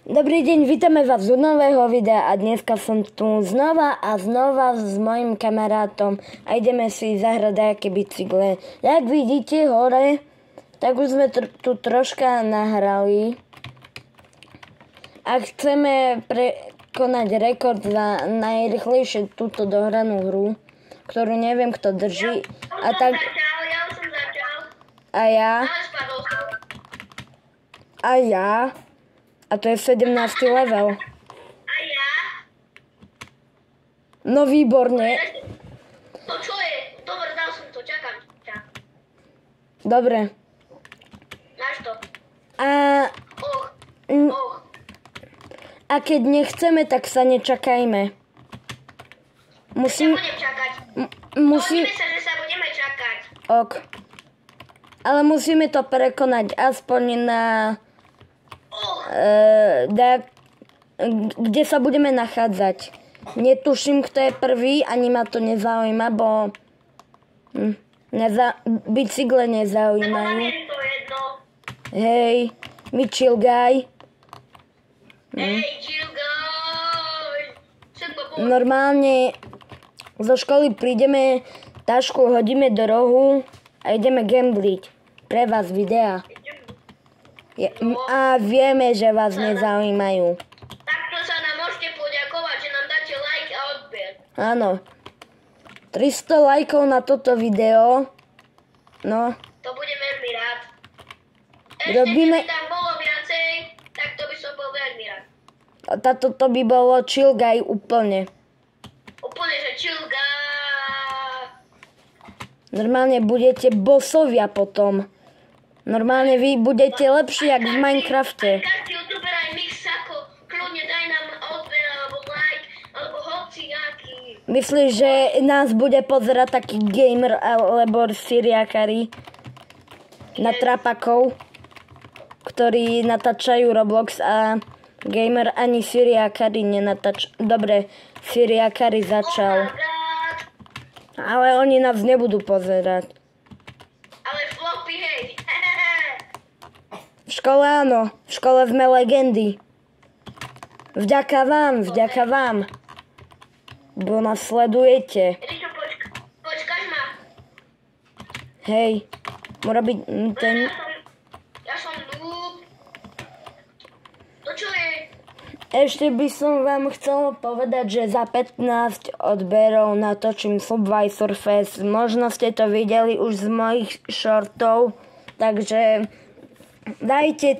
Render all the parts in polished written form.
Dobrý deň, vítame vás z nového videa a dneska som tu znova s mojim kamarátom a ideme si zahrať nejaké bicykle. Jak vidíte hore, tak už sme tu troška nahrali. Ak chceme prekonať rekord za najrychlejšie túto dohranú hru, ktorú neviem kto drží, Ja som začal. a ja, Ale spadol som. a ja, a to je 17. level. A ja? No výborne. To čo je? Dobre, dal som to, čakám ťa. Dobre. Máš to. A A keď nechceme, tak sa nečakajme. nebudem čakať. Dohodneme sa, že sa budeme čakať. Ok. Ale musíme to prekonať aspoň na... kde sa budeme nachádzať. Netuším, kto je prvý, ani ma to nezaujíma, bo... bicykle Lebo nezaujímajú. mám to jedno. Hej, my chill guy. Hej, chill guy. Všetko bolo. Normálne zo školy prídeme, tašku hodíme do rohu a ideme gambliť. Pre vás videa. A vieme, že vás nezaujímajú. Takto sa nám môžete poďakovať, že nám dáte like a odber. Áno. 300 lajkov na toto video. No, To budem veľmi rád. Robíme- Keby tam bolo viacej, tak to by som bol veľmi rád. to by bolo chill guy úplne. Úplne, že chill guy. Normálne budete bossovia potom. Normálne vy budete lepší jak v Minecrafte. Každý youtuber aj mix ako kľudne daj nám odber alebo like alebo hoci aký. Myslíš, že nás bude pozerať taký gamer alebo syriakari na trapakov, ktorí natáčajú Roblox a gamer ani syriakari nenatáčajú. Dobre, syriakari začal. Oh my god. Ale oni nás nebudú pozerať. Ale floppy, hej. V škole áno, v škole sme legendy. Vďaka vám. Bo nás sledujete. Rišo, počkáš ma. Hej, môže byť ten... Ja som noob. To čo je? Ešte by som vám chcel povedať, že za 15 odberov natočím Subway Surface. Možno ste to videli už z mojich shortov, takže dajte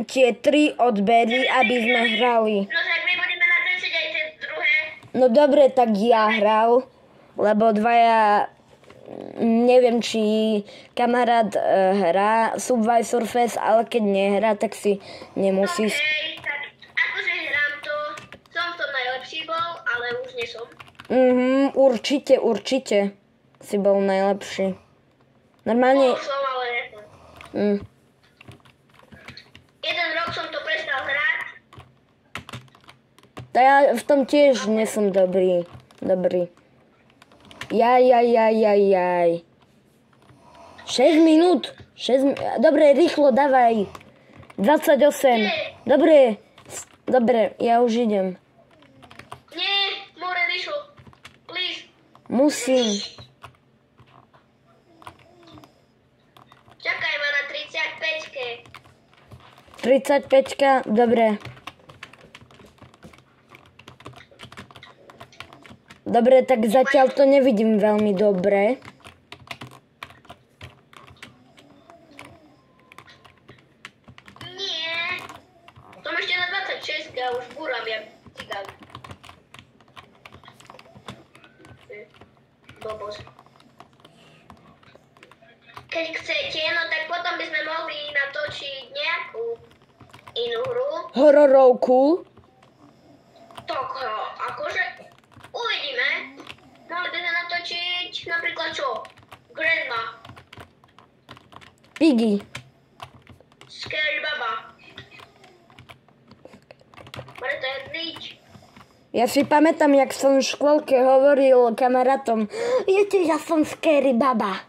tie 3 odbery, aby sme hrali. No tak my budeme natáčať aj tie druhé. No dobre, tak ja hral, lebo dvaja, neviem, či kamarát hrá Subway Surface, ale keď nehrá, tak si nemusí... Hej, tak akože hrám to. Som v tom najlepší bol, ale už nie som. Určite si bol najlepší. Normálne... Bol som, ale nie som. Jeden rok som to prestal hrať. Ja v tom tiež nie som dobrý. Jaj. 6 minút. Dobre, rýchlo, dávaj. 28. Dobre, ja už idem. Nie, more Rišo. Please. Musím. Čakaj ma na 35-ke. 35-ka, dobre. Dobre, tak zatiaľ to nevidím veľmi dobre. Nie. Som ešte na 26 a už búram jak cigán. Bobos. Keď chcete, no tak potom by sme mohli natočiť nejakú inú hru. Hororovku. Tak akože uvidíme. Mohli by sme natočiť napríklad čo? Grandma. Piggy. Scary Baba. Bude to jednič. Ja si pamätám, jak som v škôlke hovoril kamarátom, viete, ja som scary baba.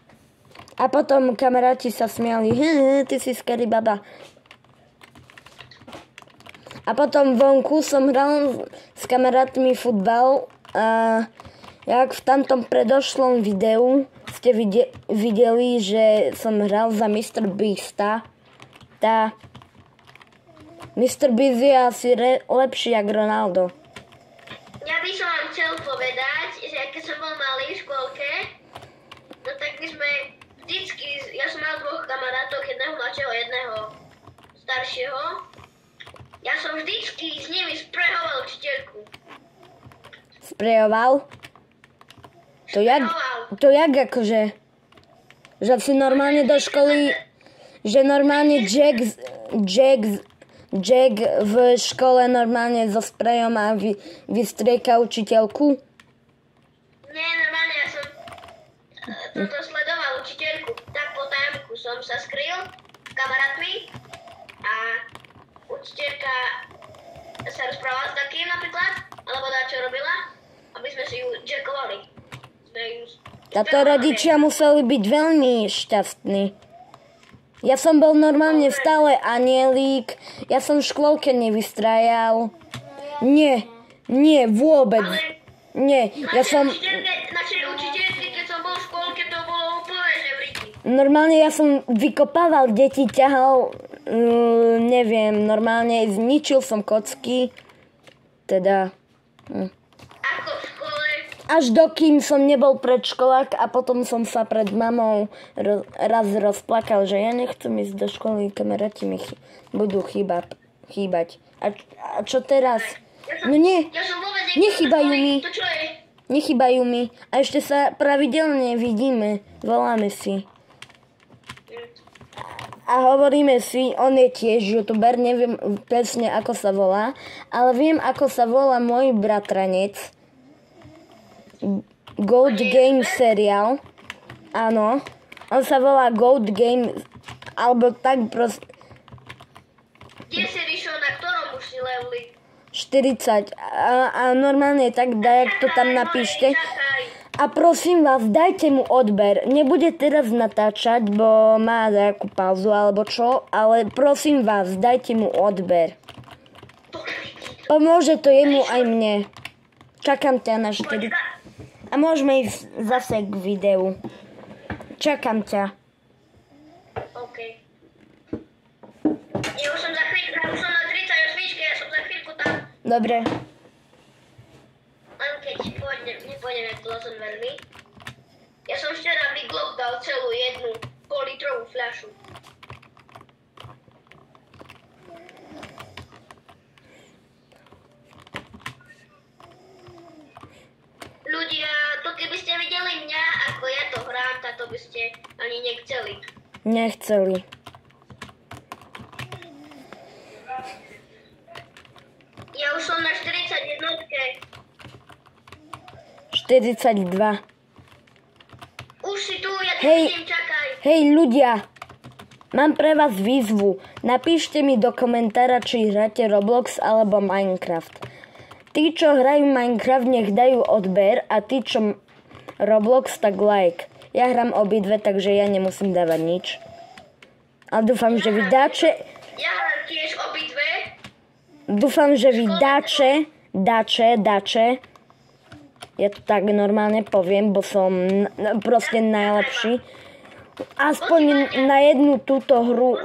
A potom kamaráti sa smiali, ty si scary baba. A potom vonku som hral s kamarátmi futbal a jak v tamtom predošlom videu ste videli, že som hral za Mr. Beasta. Mr. Beast je asi lepší jak Ronaldo. Ja by som vám chcel povedať, že keď som bol malý v škôlke, no tak my sme vždycky, ja som mal dvoch kamarátov, jedného mladšieho, jedného staršieho. Ja som vždycky s nimi sprejoval učiteľku. Sprejoval? To jak akože? Že si normálne do školy, že normálne Jack v škole normálne so sprejom a vystrieka učiteľku? Nie, normálne ja som toto sledoval učiteľku. Tak po tajomku som sa skryl s kamarátmi a učiteľka sa rozprávala s takým napríklad, alebo čo robila, aby sme si ju jackovali. Táto rodičia museli byť veľmi šťastní. Ja som bol normálne stále anielík. Ja som v škôlke nevystrajal. Nie, vôbec. Nie, ja som... Naše učiteľky, keď som bol v škôlke, to bolo úplne žebriti. Normálne ja som vykopával deti, ťahal, neviem, normálne zničil som kocky. Teda... Ako v škole? Až dokým som nebol predškolák a potom som sa pred mamou raz rozplakal, že ja nechcem ísť do školy, kamaráti mi budú chýbať. A čo teraz? No nie, nechýbajú mi. Nechýbajú mi. A ešte sa pravidelne vidíme, voláme si. A hovoríme si, on je tiež youtuber, neviem presne ako sa volá, ale viem ako sa volá môj bratranec. Goat Game seriál. Áno. On sa volá Goat Game, alebo tak proste... Kde si vyšiel, na ktorom už si leveli? 40. A normálne tak dajak to tam napíšte. A prosím vás, dajte mu odber. Nebude teraz natáčať, bo má nejakú pauzu alebo čo, ale prosím vás, dajte mu odber. Pomôže to jemu aj mne. Čakám ťa na 4. A môžeme ísť zase k videu. Čakám ťa. OK. Ja už som na 38, ja som za chvíľku tam. Dobre. Len keď nepôjdeme plozom veľmi. Ja som včera vyglokdal celú jednu pol-litrovú fľašu. Ľudia, to keby ste videli mňa, ako ja to hrám, tak to by ste ani nechceli. Nechceli. Ja už som na 41. 42. Už si tu, ja tu Hej. idem, čakaj. Hej ľudia, mám pre vás výzvu. Napíšte mi do komentára, či hráte Roblox alebo Minecraft. Tí, čo hrajú Minecraft, nech dajú odber a tí, čo Roblox, tak like. Ja hrám obidve, takže ja nemusím dávať nič. Ale dúfam, že vy dáče... Ja hrám tiež obidve. Dúfam, že vy dáče. Ja to tak normálne poviem, bo som proste najlepší. Aspoň na jednu túto hru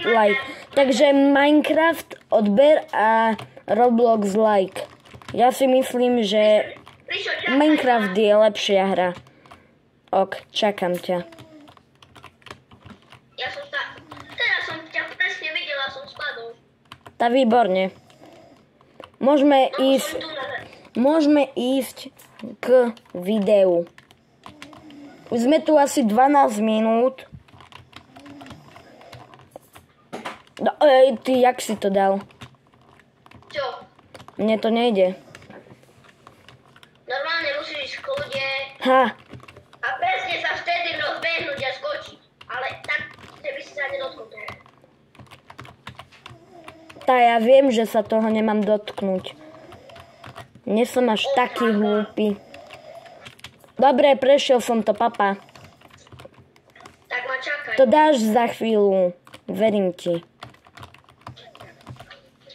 like. Takže Minecraft odber a Roblox like. Ja si myslím, že Minecraft je lepšia hra. Ok, čakám ťa. Teraz som ťa presne videla, som spadol. Tá výborne. Môžeme ísť k videu. Už sme tu asi 12 minút. No, ty, jak si to dal? Čo? Mne to nejde. Normálne musíš v kľude Ha, a presne sa vtedy rozbehnúť a skočiť. Ale tak, že by si sa nedotkol toho. tá ja viem, že sa toho nemám dotknúť. Nie som až taký hlúpy. Dobre, prešiel som to, papa. Tak ma čakaj. To dáš za chvíľu. Verím ti.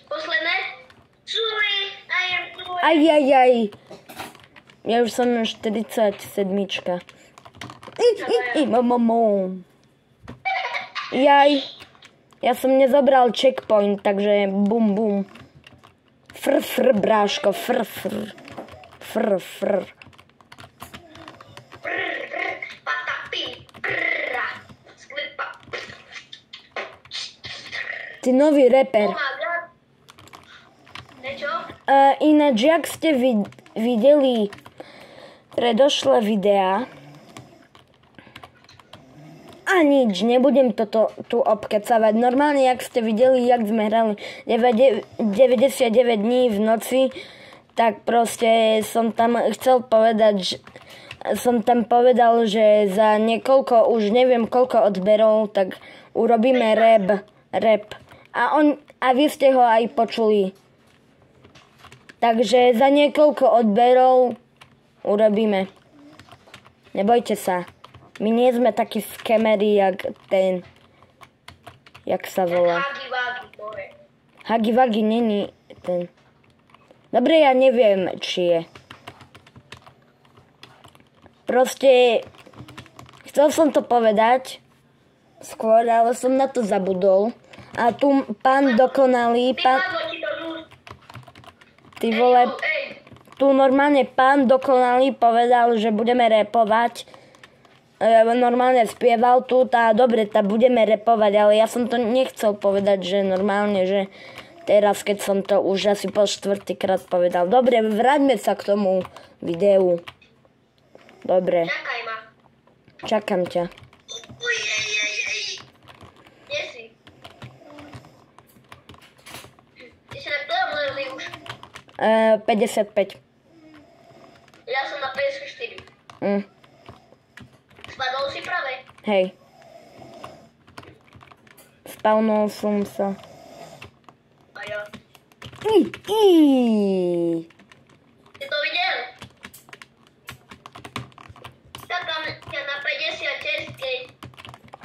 Posledná Ajajaj. Ja už som na 47. Jaj. Ja som nezobral checkpoint, takže bum bum. Fr, bráško, fr. Ty nový reper. Ináč, jak ste videli predošlé videá, a nič, nebudem toto tu obkecavať. Normálne, jak ste videli, jak sme hrali 99 dní v noci, tak proste som tam chcel povedať, povedal, že za niekoľko, už neviem koľko odberov, tak urobíme rap. A vy ste ho aj počuli. Takže za niekoľko odberov urobíme. Nebojte sa. My nie sme takí skemery, jak ten... Jak sa volá? Hagi-Wagi není ten... Dobre, ja neviem, či je. Proste... Chcel som to povedať skôr, ale som na to zabudol. A tu pán dokonalý... Ty vole... Tu normálne pán dokonalý povedal, že budeme repovať. Normálne spieval tu, dobre, budeme repovať, ale ja som to nechcel povedať, že normálne, že teraz, keď som to už asi po 4-krát povedal. Dobre, vráťme sa k tomu videu. Dobre. Čakaj ma. Čakám ťa. Kde si? Ty si na ktorom leveli už? 55. Ja som na 54. Spadol si práve? Hej. Spawnol som sa. A ja. Si to videl? Čakám ťa na 56, keď...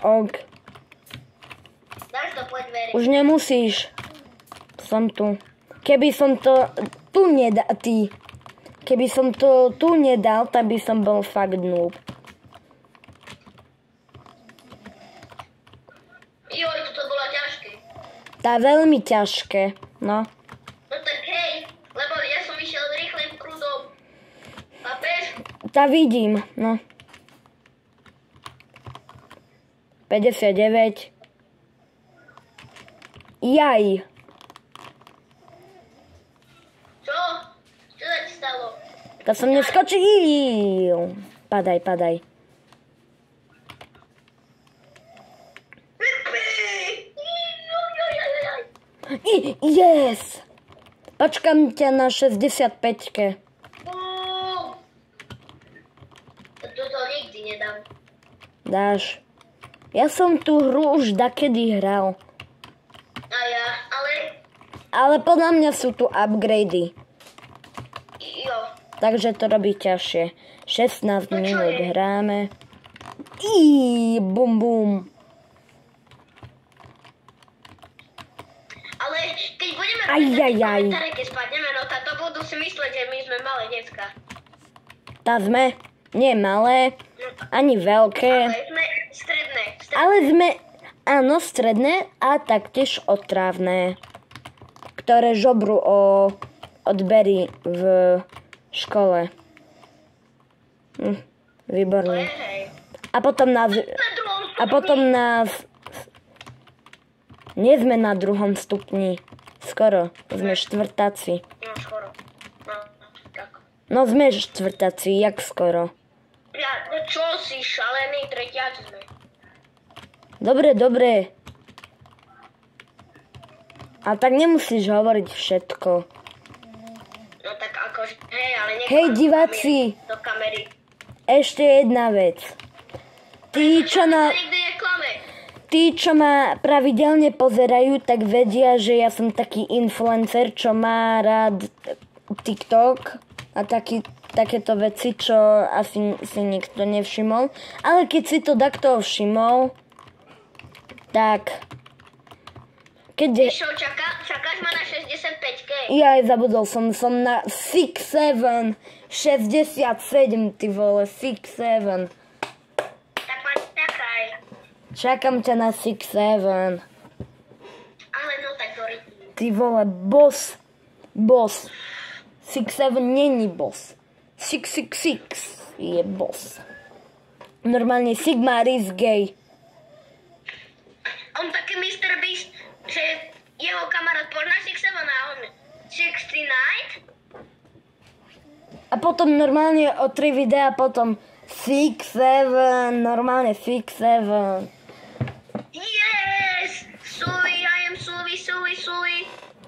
Ok. Dáš to, poď veriť. Už nemusíš. Som tu. Keby som to tu nedal, Keby som to tu nedal, tak by som bol fakt noob. Joj, toto bolo ťažké. Tá veľmi ťažké, no. No tak hej, lebo ja som išiel s rýchlym prúdom. Chápeš? Tá vidím, no. 59. Jaj. Čo? Čo sa ti stalo? To som neskočil. Padaj. Yes! Počkám ťa na 65-ke. Toto nikdy nedám. Dáš. Ja som tú hru už dakedy hral. A ja, Ale podľa mňa sú tu upgrady. Jo. Takže to robí ťažšie. 16 minút hráme. Bum bum. Ale keď budeme Ajajaj. keď spadneme, no to budú si mysleť, že my sme malé decka. Tá sme nie malé, ani veľké. Ale sme stredné. Ale sme, áno, stredné a taktiež otrávne, ktoré žobrú o odbery v škole. Výborne. A potom nás... Nie sme na 2. stupni. Skoro. Sme štvrtáci. No, skoro. No, tak. No sme štvrtáci, jak skoro. Ja, no čo si šalený, tretiaci sme. Dobre. A tak nemusíš hovoriť všetko. No tak akože, hej, ale nech... Hej, diváci. Do kamery. Ešte jedna vec. Tí, čo ma pravidelne pozerajú, tak vedia, že ja som taký influencer, čo má rád TikTok a takéto veci, čo asi si nikto nevšimol. Ale keď si to takto všimol, tak... Čakáš ma na 65K. Ja aj zabudol som na 6-7, 67, ty vole, 6-7. Tak ma čakaj. Čakám ťa na 6-7. Ale no tak horí. Ty vole, boss. 6-7 není boss. 666 je boss. Normálne Sigma is gay. On taký Mr. Beast, že jeho kamarát pozná 6-7 a on 69. A potom normálne o 3 videa potom 6-7, normálne 6-7. Yes! Sui, I am Sui.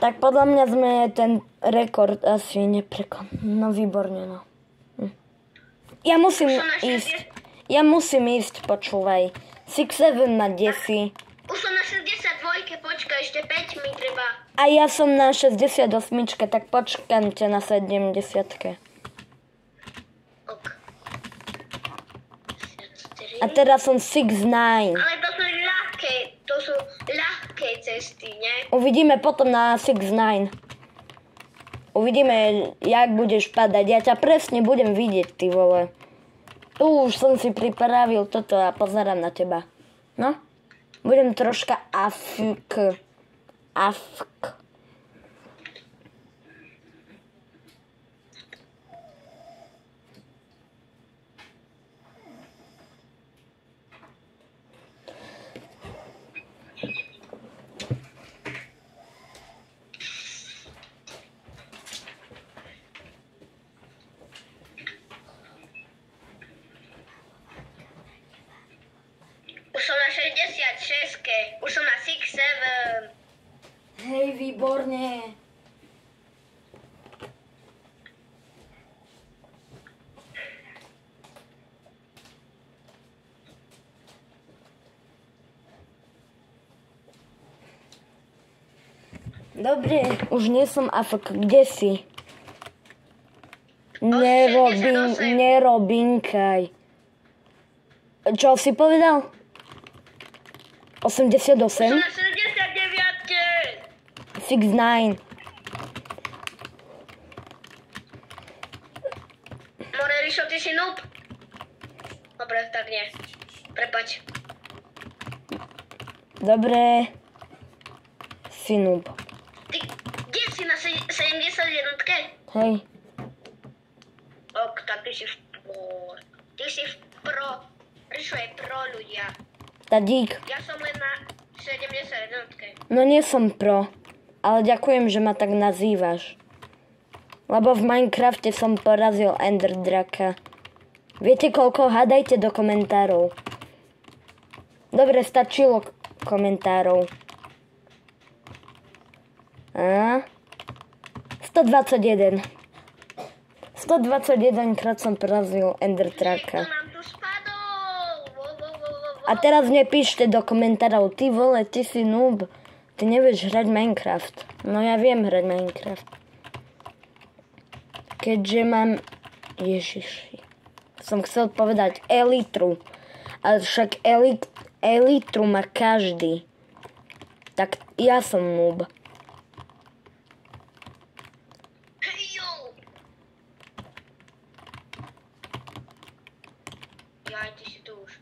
Tak podľa mňa sme ten rekord asi No výborne, no. Ja musím ísť, počúvaj. 6-7 ma desí. Už som na 62, počkaj, ešte 5 mi treba. A ja som na 68, tak počkám ťa na 70. Ok. A teraz som 6-9. Ale to sú ľahké cesty, ne? Uvidíme potom na 6-9. Uvidíme, jak budeš padať. Ja ťa presne budem vidieť, ty vole. Tu už som si pripravil toto a pozerám na teba. No? Budem troška afk. Už som na 66, už som na 6-7. Hej, výborne. Dobre, už nie som afk. Kde si? Nerobinkaj. Čo si povedal? 88? Som na 79. 6-9. More, Rišo, ty si noob? Dobre, tak nie. Prepač. Dobre. Si noob. Ty, kde si na 71? Hej. Ok, tak ty si pro. Rišo je pro ľudia. Tadík. Ja som len na 71. No nie som pro, ale ďakujem, že ma tak nazývaš. Lebo v Minecrafte som porazil Ender Draka. Viete koľko? Hádajte do komentárov. Dobre, stačilo komentárov. 121. 121 krát som porazil Ender Draka. A teraz nepíšte do komentárov, ty vole, ty si noob, ty nevieš hrať Minecraft. No ja viem hrať Minecraft. Keďže mám... Ježiši. Som chcel povedať elitru. Ale však elitru má každý. Tak ja som noob. Jaj, ty si tu už.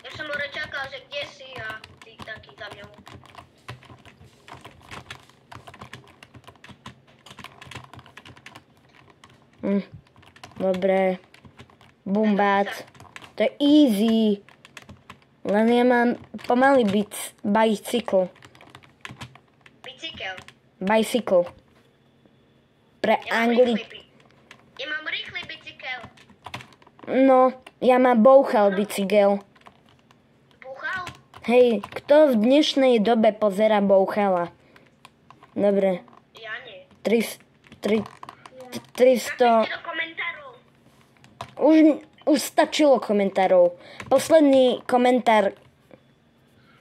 Ja som hore čakal, že kde si a ty taký za mňou. Dobre. Bumbác. To je easy. Len ja mám pomalý bicycle. Bicykel. Bicycle. Pre Angli... Ja mám rýchly bicykel. No, ja mám bouchal bicykel. Búchal? Hej, kto v dnešnej dobe pozerá bouchala? Dobre. Ja nie. 300... Napíšte do komentárov. Už stačilo komentárov. Posledný komentár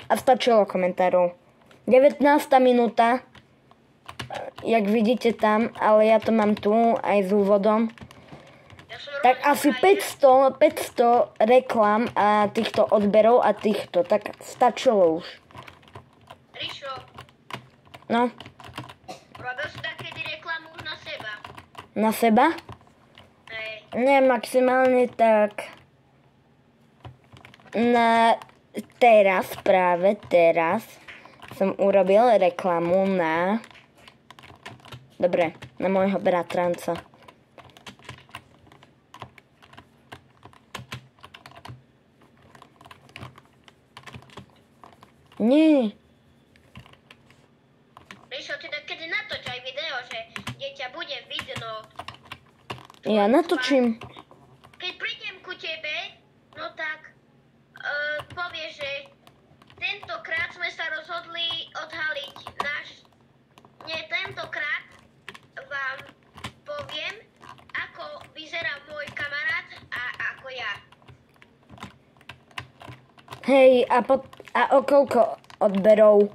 a stačilo komentárov. 19. minúta, jak vidíte tam, ale ja to mám tu aj s úvodom. Ja Tak asi 500 reklam a týchto odberov a týchto, tak stačilo už. Ríšo, No, robil si takedy reklamu už na seba? na seba? Hej. Nie, maximálne tak na teraz, práve teraz som urobil reklamu na... Dobre, na môjho bratranca. Nie. Ríšo, ty takedy natoč aj video, že dieťa bude vidno. Ja natočím. Keď prídem ku tebe, no tak povieš, že tentokrát sme sa rozhodli odhaliť náš... Nie, tentokrát vám poviem, ako vyzerá môj kamarát a ako ja. Hej, a o koľko odberov?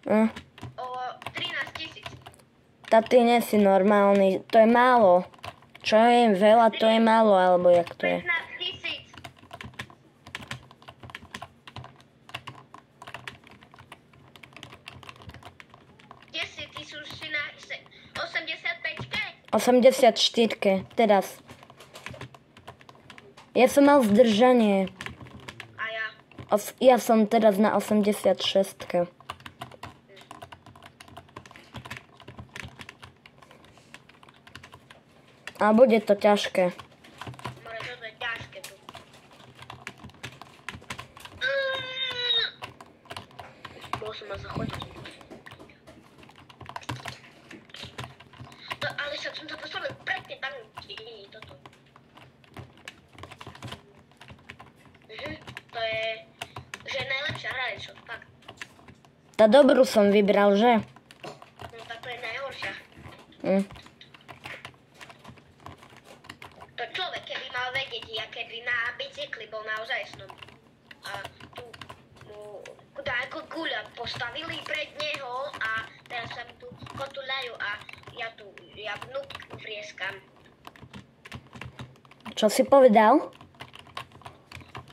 O 13 000. Tá ty nie si normálny, to je málo. Čo je veľa, to je málo, alebo jak to je? 15 000. Kde si? Ty sú si na 85-ke? 84, teraz. Ja som mal zdržanie. A ja. Ja som teraz na 86. A bude to ťažké. More, toto je ťažké tu. Bol som ma zachodiť. To, ale však som to postavil predtým tam, nie je toto. To je, že najlepšia hra, čo? Fakt. Tá dobrú som vybral, že? No tak to je najhoršia. To človek, keby mal vedieť, ja keby na bicykli bol naozaj snom. A tu mu ako guľa postavili pred neho a teraz sa mi tu kotuľajú a ja tu jak vnúk vrieskam. Čo si povedal?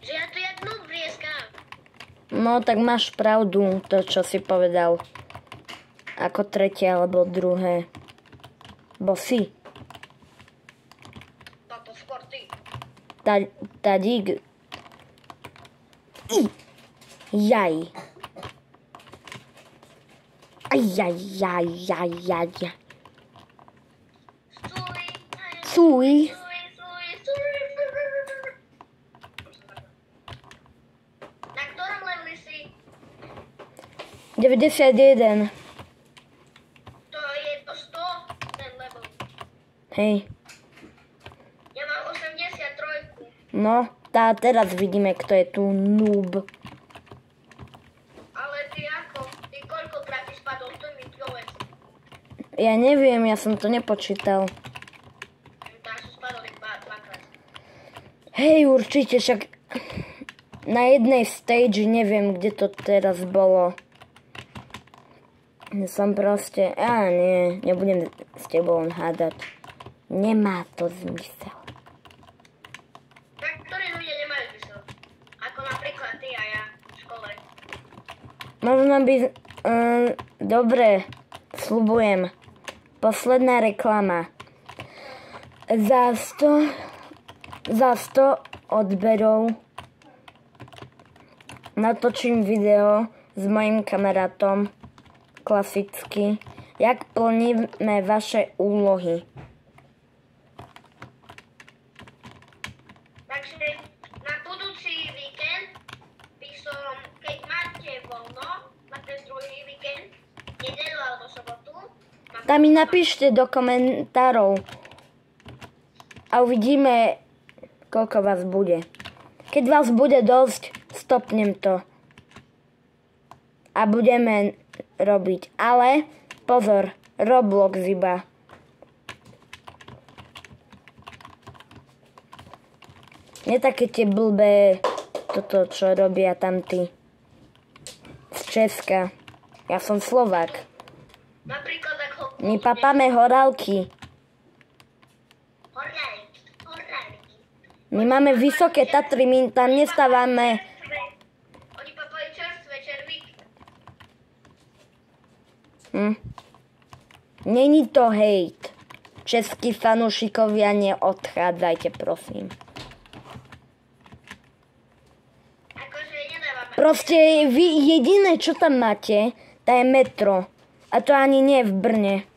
Že ja tu jak vnúk vrieskam. No, tak máš pravdu, to, čo si povedal. Ako tretie alebo druhé. Bo si. Toto skôr ty. Tadík. Jaj. Ajajajajajaj. Stúj. Cuj. Na ktorom leveli si? 91. To je to 100, ten level. Hej. Ja mám 83. No, teraz vidíme, kto je tu noob. Ale ty ako? Ty koľkokrát si spadol? To mi povedz. Ja neviem, ja som to nepočítal. Tak som spadol iba dvakrát. Hej, určite, však na jednej stage, neviem, kde to teraz bolo. Som proste, nie, nebudem s tebou hádať. Nemá to zmysel. Tak ktorí ľudia nemajú zmysel? Ako napríklad ty a ja v škole. Možno by... dobre, sľubujem. Posledná reklama. Za 100 odberov natočím video s mojim kamarátom. Klasicky. Jak plníme vaše úlohy. Takže na budúci víkend by som, keď máte voľno, na ten druhý víkend, nedeľu alebo sobotu, Tam mi napíšte do komentárov a uvidíme, koľko vás bude. Keď vás bude dosť, stopnem to. A budeme robiť. Ale pozor, Roblox iba. Nie také tie blbé toto, čo robia tamtí z Česka. Ja som Slovák. napríklad ako... My papáme horálky. Horálky. My máme vysoké Tatry, my tam nestávame. Oni papajú čerstvé červíky. Není to hejt. Českí fanúšikovia, neodchádzajte, prosím. Akože nedávam. Proste vy jediné, čo tam máte, to je metro. A to ani nie v Brne.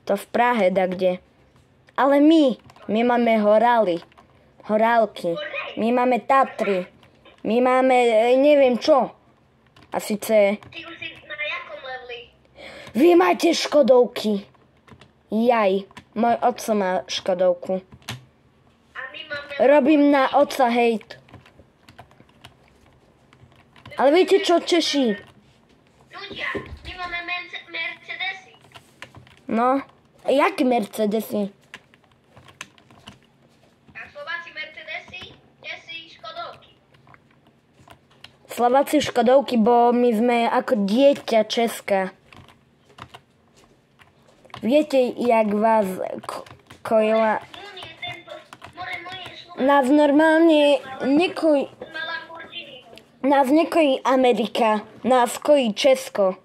To v Prahe, kde. Ale my máme horálky. My máme Tatry. My máme, neviem čo. A síce... Ty už si na jakom leveli? Vy máte Škodovky. Jaj. Môj otco má Škodovku. A my máme... Robím na otca hejt. Ale viete čo, Češi? Ľudia, my máme Mercedesy. No, jak Mercedesy? A Slováci Mercedesy, Česi Škodovky. Slováci Škodovky, bo my sme ako dieťa Česka. Viete, jak vás kojila... Nás normálne nás nekojí Amerika, nás kojí Česko.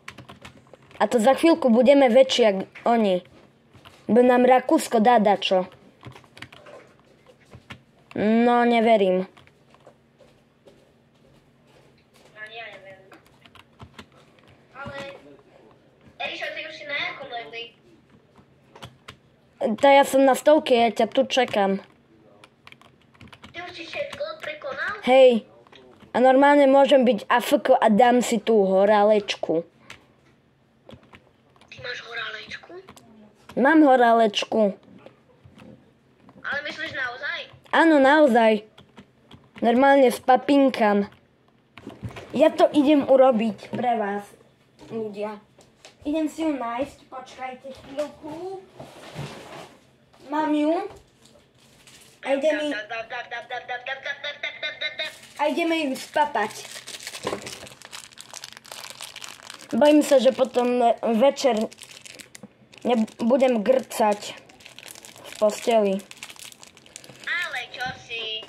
A to za chvíľku budeme väčší, jak oni. Bo nám Rakúsko dá dačo. No, neverím. Ani ja neviem. Ale... Erišo, ty už si na jakom leveli? To ja som na 100, ja ťa tu čakám. Ty už si všetko prekonal? Hej, a normálne môžem byť AFK a dám si tú horálečku. Ty máš horálečku? Mám horálečku. Ale myslíš naozaj? Áno, naozaj. Normálne s papinkám. Ja to idem urobiť pre vás, ľudia. Idem si ju nájsť, počkajte chvíľku. Mám ju. A ideme ju spapať. Bojím sa, že potom večer budem grcať v posteli. Ale čo si?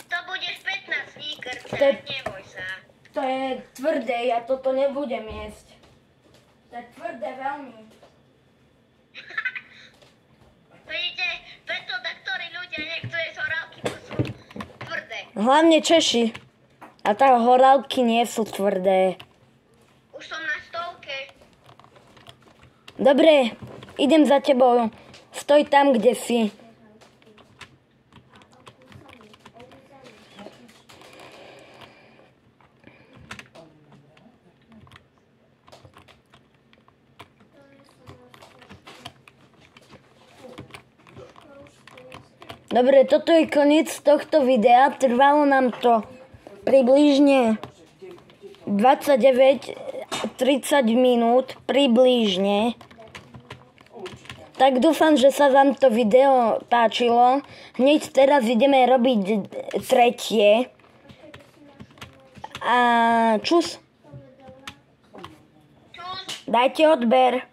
To budeš 15 dní grcať, neboj sa. To je tvrdé, ja toto nebudem jesť. To je tvrdé veľmi. Vidíte, preto taktorí ľudia nechcú jesť horálky, bo sú tvrdé. Hlavne Češi. A tak horálky nie sú tvrdé. Už som na 100. Dobre, idem za tebou. Stoj tam, kde si. Dobre, toto je koniec tohto videa. Trvalo nám to približne 29-30 minút. Približne. Tak dúfam, že sa vám to video páčilo. Hneď teraz ideme robiť tretie. A čus. Čus. Dajte odber.